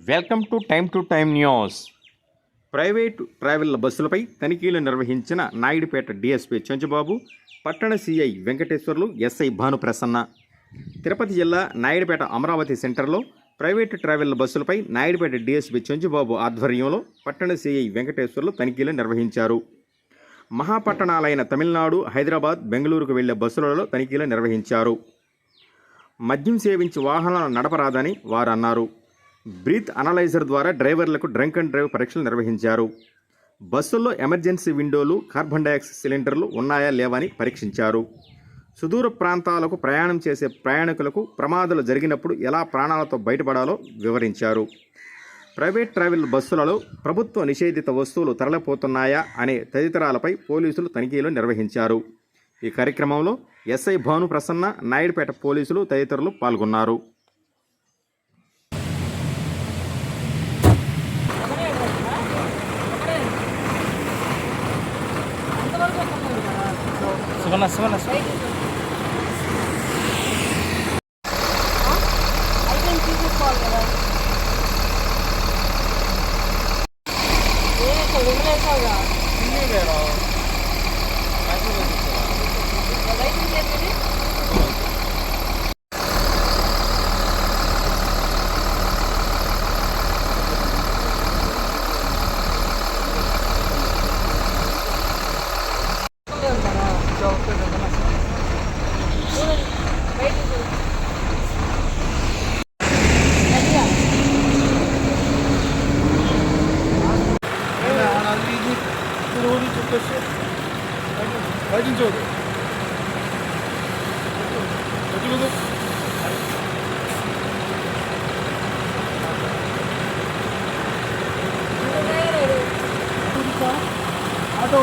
Welcome to Time News. Private travel బస్సులపై తనిఖీలు నిర్వహించిన నాయుడుపేట డీఎస్పీ చెంచుబాబు, పట్టణ సీఐ వెంకటేశ్వర్లు, ఎస్ఐ భానుప్రసన్న. తిరుపతి జిల్లా నాయుడుపేట అమరావతి సెంటర్లో ప్రైవేటు ట్రావెల్ బస్సులపై నాయుడుపేట డీఎస్పీ చెంచుబాబు ఆధ్వర్యంలో పట్టణ సీఐ వెంకటేశ్వర్లు తనిఖీలు నిర్వహించారు. మహాపట్టణాలైన తమిళనాడు, హైదరాబాద్, బెంగళూరుకు వెళ్లే బస్సులలో తనిఖీలు నిర్వహించారు. మద్యం సేవించి వాహనాలు నడపరాదని వారు అన్నారు. బ్రీత్ అనలైజర్ ద్వారా డ్రైవర్లకు డ్రంక్ అండ్ డ్రైవ్ పరీక్షలు నిర్వహించారు. బస్సుల్లో ఎమర్జెన్సీ విండోలు, కార్బన్ డయాక్సైడ్ సిలిండర్లు ఉన్నాయా లేవని పరీక్షించారు. సుదూర ప్రాంతాలకు ప్రయాణం చేసే ప్రయాణికులకు ప్రమాదాలు జరిగినప్పుడు ఎలా ప్రాణాలతో బయటపడాలో వివరించారు. ప్రైవేట్ ట్రావెల్ బస్సులలో ప్రభుత్వ నిషేధిత వస్తువులు తరలిపోతున్నాయా అనే తదితరాలపై పోలీసులు తనిఖీలు నిర్వహించారు. ఈ కార్యక్రమంలో ఎస్ఐ భానుప్రసన్న, నాయుడుపేట పోలీసులు తదితరులు పాల్గొన్నారు. ఆటో